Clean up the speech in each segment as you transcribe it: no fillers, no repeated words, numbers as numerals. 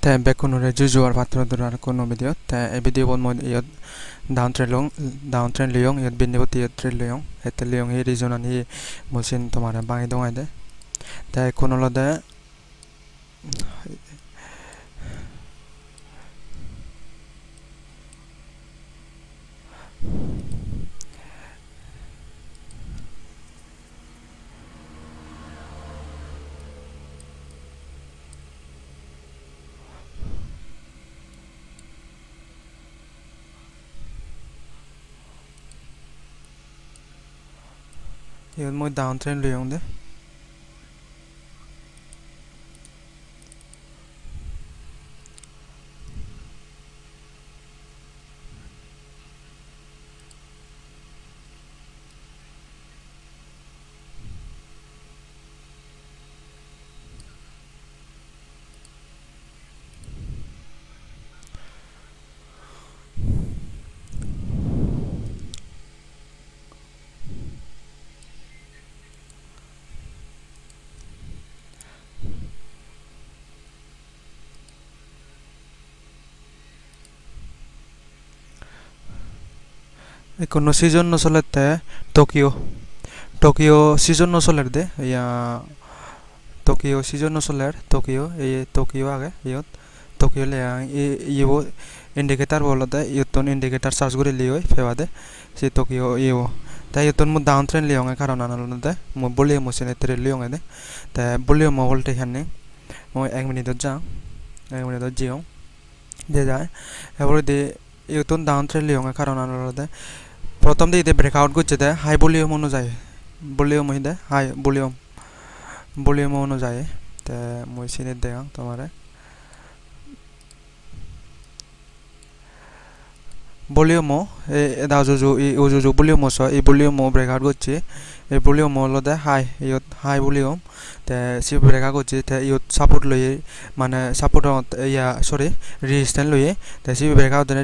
te bekunure jujuar patrodurar kono video te e video bon mod iot downtrend leyong iot binibot iot trend leyong ete leyong hi region an hi mosin tomare bangi dongai de te kono lode iot moi downtrend leyong de kono season no solete Tokyo season no soler de ya Tokyo season no soler Tokyo e Tokyo age iot Tokyo le ibo indicator bolode iotton indicator search gori lioi febade se Tokyo ibo ta iotton mo downtrend leyong karon analode mo bolle mo sene tre leyong de ta bolle mo volte hanne mo 1 minute ja 1 minute jiong de যায় এবারে de iotton downtrend leyong karon analode প্রথম দিকে breakout করছে দে high volume অনুযায়ী volume হইদে high volume অনুযায়ী তে মই সিনে দেখাং তোমারে ভলিউম এদা জুজু ভলিউম সো এই ভলিউম ব্রেকআউট করছে এই ভলিউম হলো দে হাই ভলিউম তে সি ব্রেকআউট করছে তে ইউ সাপোর্ট লইয়ে মানে সাপোর্ট ইয়া সরি রেজিস্ট্যান্স লইয়ে তে সি ব্রেকআউট দেন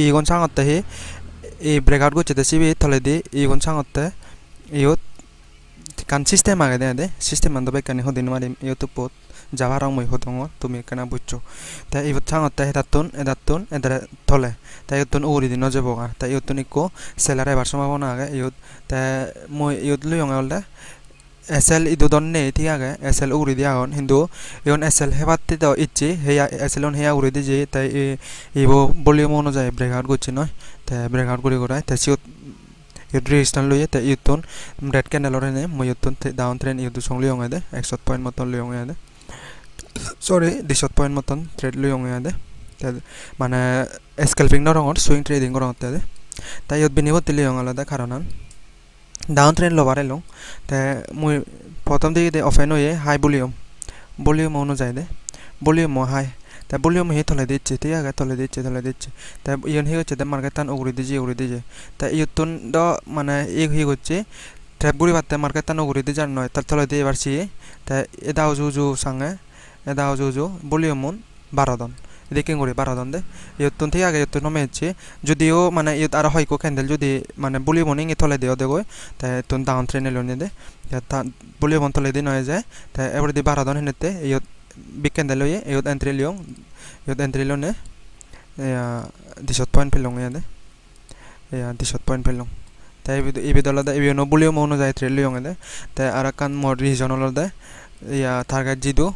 ই কোন সাংতে হি এই ব্রেকআউট করছে তে সিবি থলে দি ই কোন সাংতে ইউত kan system age de system ando be kan hodin mari youtube pot java rang moi hodongo tumi kana buccho ta ibot sangotte edatton edare thole ta yotton uri dino jebo ta yotton ikko seller ebar sombabona age yot ta moi yot luyong olde SL idudon ne ঠিক age SL uri diagon hindu yon SL hebatte do ichi heya SL on heya uri dije ta ibo volume onujai breakout gocche noy ta breakout gori gorai ta siot resistance লইয়ে তে ইউটন red candle ওরে মই ইউটন down trend ইউটু সং লিয়ং আদে 100 পয়েন্ট মতন লিয়ং আদে সরি 200 পয়েন্ট মতন ট্রেড লিয়ং আদে মানে স্ক্যালপিং ন রঙর সুইং ট্রেডিং করং আদে তাই ইউট বিনিবত লিয়ং আলাদা কারণ ডাউন ট্রেন্ড লবারে লং তে মই প্রথম দিকে ওপেন হয়ে হাই ভলিউম অনুযায়ী দে ভলিউম হাই তা ভলিউম হি থলে দিচ্ছে ঠিক আছে থলে দিচ্ছে তা ইয়ন হি হচ্ছে মার্কেট টান উগড়ি দিছে তা ইয়তুন দ মানে এক হি হচ্ছে ট্র্যাপ গুড়ি বাতে মার্কেট টান উগড়ি দি জান নয় তার থলে দিয়ে এবার সি তা এদাও জুজু সাঙ্গে এদাও জুজু ভলিউম 12 দন দেখে গুড়ি 12 দন দে ইয়তুন ঠিক আছে ইয়তুন নমে হচ্ছে যদিও মানে ইয়ত আর হয়কো ক্যান্ডেল যদি মানে ভলিউম নিয়ে থলে দিও দেখো তা তুন ডাউন ট্রেনে লনে দে তা ভলিউম থলে দি নয় যায় তা এবার দি 12 দন হেনেতে ইয়ত big candle loye yot entry lone ya 17 point pelong ya de ya 17 point pelong ta ibi dolada ibi no bulio mono jai trade leyong de ta arakan mod region olode ya target jidu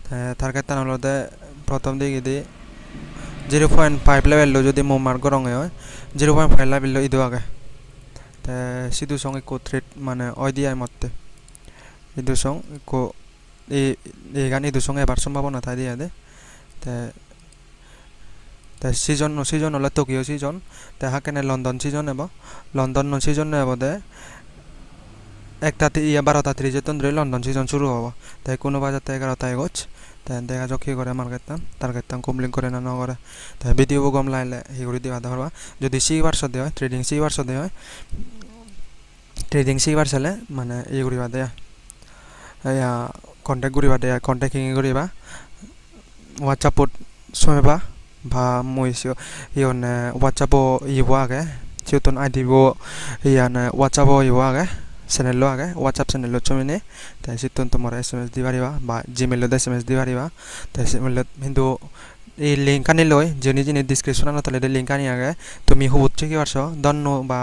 ta target tan olode prothom dike de 0.5 level lo jodi mo mark gorong hoy 0.5 level lo idu age ta sidu song ko trade mane oi di ai motte idu song ko এই গান এই দুসঙ্গে এবার সম্ভাবনা তাই দিয়ে দে তে season হলো Tokyo season তে হাকেনে লন্ডন সিজন এব লন্ডন সিজন এব দে 12টা 30 যেতন ধরে লন্ডন সিজন শুরু হবো তাই কোনো বাজার থেকে 11টা এগোচ তাই দেখা যাক কি করে মার্কেটটা টার্গেটটা কমপ্লিট করে না না করে তাই ভিডিও গম লাইলে হি করে দিবা ধরবা যদি সি বারশো দেয় ট্রেডিং সি বারশো দেয় ট্রেডিং সি বারশলে মানে এই করিবা দেয়া ya contact guriba de contacting guriba whatsapp someba ba moisio yon whatsapp iwa ge chiton id bo yan whatsapp iwa ge channel age WhatsApp channel chomine te situn tomar SMS di pariba ba Gmail SMS di pariba te simile hindu এই link আনি লৈ যিনি যিনি ডিসক্রিপশনত তলে link আনি আগে তুমি হুবুত চিকি পারছো দন্ন বা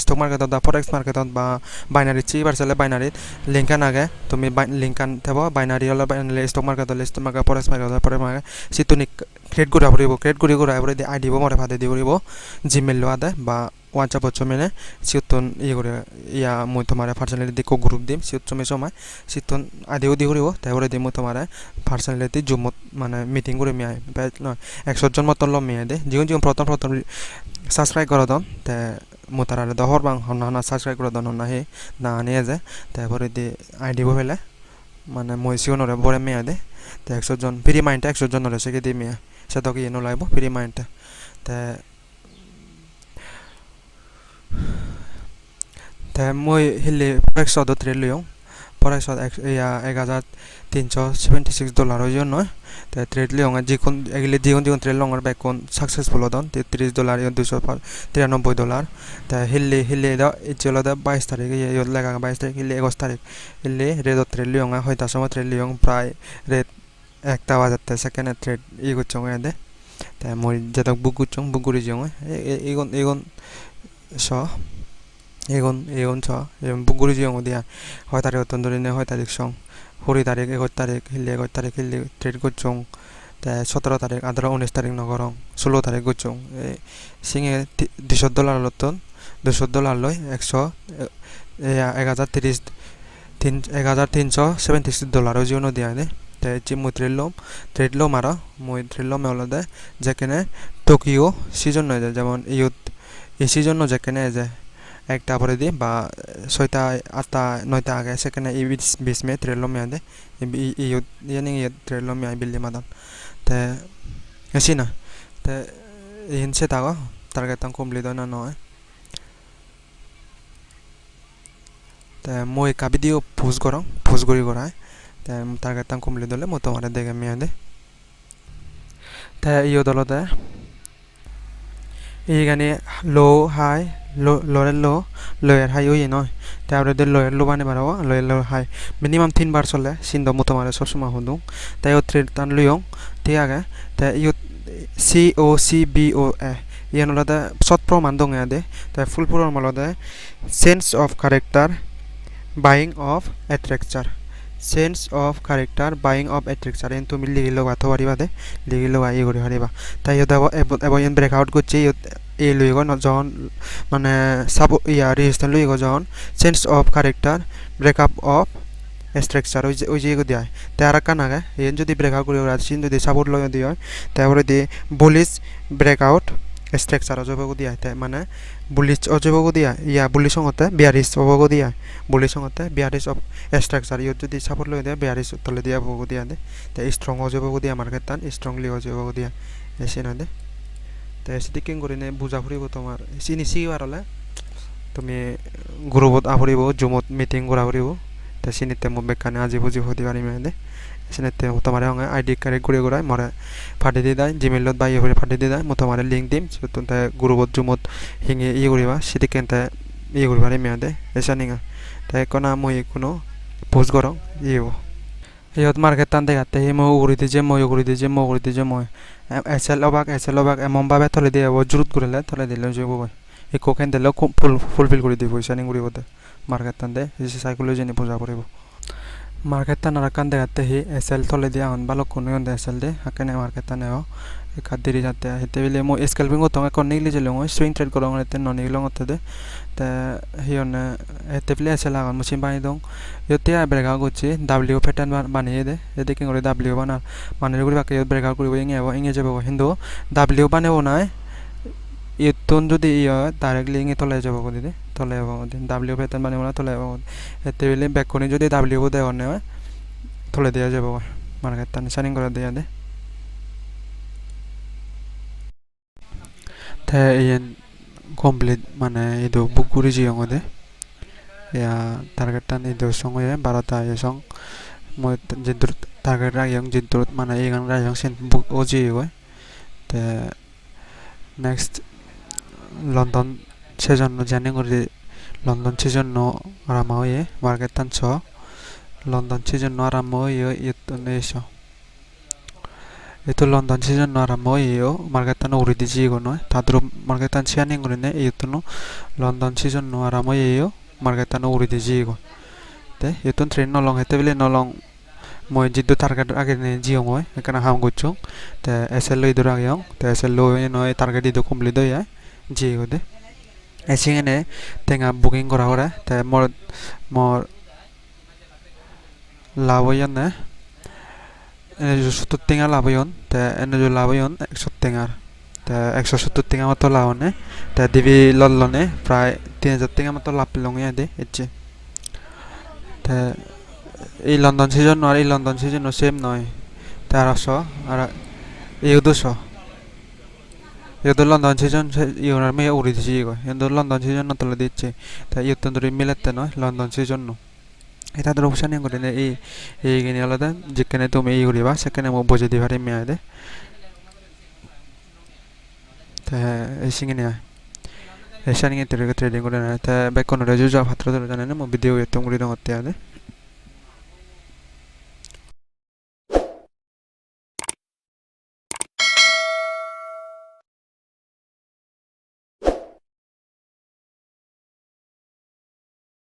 স্টক মার্কেটত বা ফরেক্স মার্কেটত বা বাইনারি চিকি পারছলে বাইনারি লিংক আন আগে তুমি লিংক আন থাকব বাইনারি হলে binary stock market forex market forex market সিতুনি ক্রিয়েট করা পড়িব ক্রিয়েট করা পরে আই দিব মরে ফাদে দিব পড়িব জিমেইল লো আদে বা WhatsApp চমেনে সিতুন ই করে ইয়া মই তোমারে পার্সোনালিটি কো গ্রুপ দিম সিত চমে সময় সিতুন আদিও দি করিব তারপরে দিম তোমারে পার্সোনালিটি জুমত মানে মিটিং করে মিয়াই 100 জন মত লো মিয়াই দে জিও প্রথম সাবস্ক্রাইব করে দন তে মোতারারে দহর বাং হনা সাবস্ক্রাইব করে দন না হে না নিয়ে যায় তারপরে দি আই দিব ফেলে মানে মই সিওনরে বরে মিয়াই দে তে 100 জন ফ্রি মাইন্ডটা 100 জন নরে সেকে দি মিয়া সেটা কি এনো লাইব ফ্রি মাইন্ডটা তে মই হিলে ফরেক্সত ট্রেড লইও ফরেক্সত ইয়া $1376 হইজ নয় তে ট্রেড লইও যিখন এগিলে যিখন ট্রেড লঙর ব্যাকন সাকসেসফুল হদন $33 $293 তে হিলে দা ইচলো দা 22 তারিখ ইয়ত লাগা 22 তারিখ হিলে 21 তারিখ হিলে রেড ট্রেড লইও হয়তা সময় ট্রেড লইও প্রায় রেড একটা বাজাতে সেকেন্ড ট্রেড ই করছং এদে তে মই যেটা বুক করছং বুক করি যাও এগন স এগন ছ বুগুরি জিও দিয়া 6 তারিখ তন্দরি নে 6 তারিখ সং 20 তারিখ 21 তারিখ হিলে 21 তারিখ হিলে ট্রেড করছং তে 17 তারিখ 19 তারিখ নগরং 16 তারিখ করছং সিংে $200 লতন $200 লয় 1376 জিওনো দিয়া দে তে চিমু ট্রেড লো মারা মই ট্রেড লো মেলদে যেখানে টোকিও সিজন নয় যেমন এই সিজন যেখানে যায় একটা পরে দি বা 6টা 8টা 9টা আগে সেখানে এই 20 মে ট্রেড লো মেয়াদে ইয়ানি ট্রেড লো মেয়াই বিল্লি মাদান তে এসি না তে ইনসে তাগো টার্গেট তাং কমপ্লিট না নয় তে মই কা ভিডিও পোস্ট করি করায় তে টার্গেট তাং কমপ্লিট হলে মো তোমারে দেখে মেয়াদে তে ইয়ো দলতে এইখানে লো হাই লোয়ার হাই ওই নয় তারপরে লোয়ার লো বানে বাড়াবো লোয়ার লো হাই মিনিমাম 3 বার চলে সিন্ধ মতো মারে সবসময় হুদুং তাই ও ট্রেড টান লইং ঠিক আছে তাই ইউ COCBOA ইয়ান হলদে শর্ট প্রমাণ দং দে তাই ফুল প্রমাণ হলদে sense of character buying of অ্যাট্রাকচার sense of character buying of অ্যাট্রাকচার এন তুমি লিখিলো বাতো পারিবা দে লিখিলো আই করি পারিবা তাই এবার এন ব্রেকআউট করছে এই লইগো জন মানে সাব ইয়া রেজিস্ট্রেশন লইগো জন sense of character breakup of structure ওই যে দিয়া তে আর কান আগে এন যদি ব্রেকআউট করি রাজিন যদি সাপোর্ট লয় দিও তারপরে দি বুলিশ ব্রেকআউট স্ট্রাকচার অজবগো দিয়া তাই মানে বুলিশ অজবগো দিয়া ইয়া বুলিশ সঙ্গতে বিয়ারিশ অবগো দিয়া বুলিশ সঙ্গতে বিয়ারিশ অফ স্ট্রাকচার ইয়ত যদি সাপোর্ট লয় দিয়া বিয়ারিশ তলে দিয়া অবগো দিয়া দে তে স্ট্রং অজবগো দিয়া মার্কেট টান স্ট্রংলি অজবগো দিয়া এসে না দে তে স্টিকিং করিনে বুঝা ফুরিব তোমার চিনি সিবার হলে তুমি গ্রুপত আফরিব জুমত মিটিং করা ফুরিব তে চিনিতে মো বেকানে আজি বুঝি হদি পারি মেদে চিনিতে তোমারে হঙে আইডি কার্ড করে করায় মরে ফাটি দি দাই জিমেইলত বাই হরে ফাটি দি দাই মো তোমারে লিংক দিম তুনতে গ্রুপত জুমত হিঙে ই করিবা সিটিকেনতে ই করিবারে মেদে এসা নিঙা তাই কোনা মই কোনো পোস্ট করং ইও ইয়ত মার্কেট টান দেখাতে হি মই উগরি দিছে মই এসএল অবাক এমন ভাবে থলে দিয়ে জুরুত করিলে থলে দিলে যে বই এই কোকেন দিলে ফুলফিল করে দিব পয়সা নিং করিব দে মার্কেট টান দে যে সাইকোলজি নি পূজা করিব মার্কেট টান আর কান দেখাতে হি এসএল থলে দিয়া হন ভালো কোন এসএল দে হাকেনে মার্কেট টান এও কাদিরি যাতে হেতে বিলে মই স্কেলপিং তো কোন নিগলি জলে মই সুইং ট্রেড করং তে ননি লং হতে দে তে হিয়নে হেতে বিলে এসএল আগন মুসিম বানি দং ইয়তে ব্রেকআউট করছি ডাব্লিউ প্যাটার্ন বানিয়ে দে এতে কি করে ডাব্লিউ বানা মানে করে বাকি ব্রেকআউট করিব ইংয়ে যাব কিন্তু ডাব্লিউ বানাবো না ইতন যদি ডাইরেক্টলি ইংয়ে তলে যাব কই দে তলে যাব ডাব্লিউ প্যাটার্ন বানিব না তলে যাব এতে বিলে ব্যাকনি যদি ডাব্লিউ দে অনে তলে দেয়া যাব মার্কেট টান সাইনিং করে দেয়া দে তে ইয়েন কমপ্লিট মানে ইদো বুক করি জিও দে ya target tan itu song ya barata ya song mo jidur target ra yang jidur mana yang ra yang sen book oji go te next london season no jane ngori 런던 시즌노 아라마오에 마르게탄처 런던 시즌노 아라마오에 이었던 에셔 itu London season no aramo iyo marketan no uridi jigo no tadro marketan sianing urine itu no London season no aramo iyo marketan no uridi jigo te itu train no long hete bile no long moi jiddu target age ne jiyo moi ekana ham gochung te SL lo idura gyong te SL lo no target idu complete do ya jigo de esing ne tenga booking kora hore te mor laboyan ne ene jo 70 tenga laboyon te ene jo laboyon 100 tengar te 170 tenga মতো লাওনে te divi ললনে প্রায় 3000 tenga মতো লাভ long ইয়াদে এচ্ছে te এই London season আর এই London season same নয় 1300 আর এই 200 이것도 런던 시즌 이거는 매 우리 지고 이것도 런던 시즌 또 দিচ্ছে তাই ইয়তন ধরে মিলাতে নয় লন্ডন সিজন এটাদের অপশন এ করে এই গিনি আলাদা যেখানে তুমি এই করিবা সেখানে মো বুঝে দিবারে মেয়াদে তা এই সিঙ্গিনে এই শানিং এ ট্রেডিং করে না তা বেকন রেজু যা ফাত্র ধরে জানেন মো ভিডিও এত মুড়ি দঙতে আদে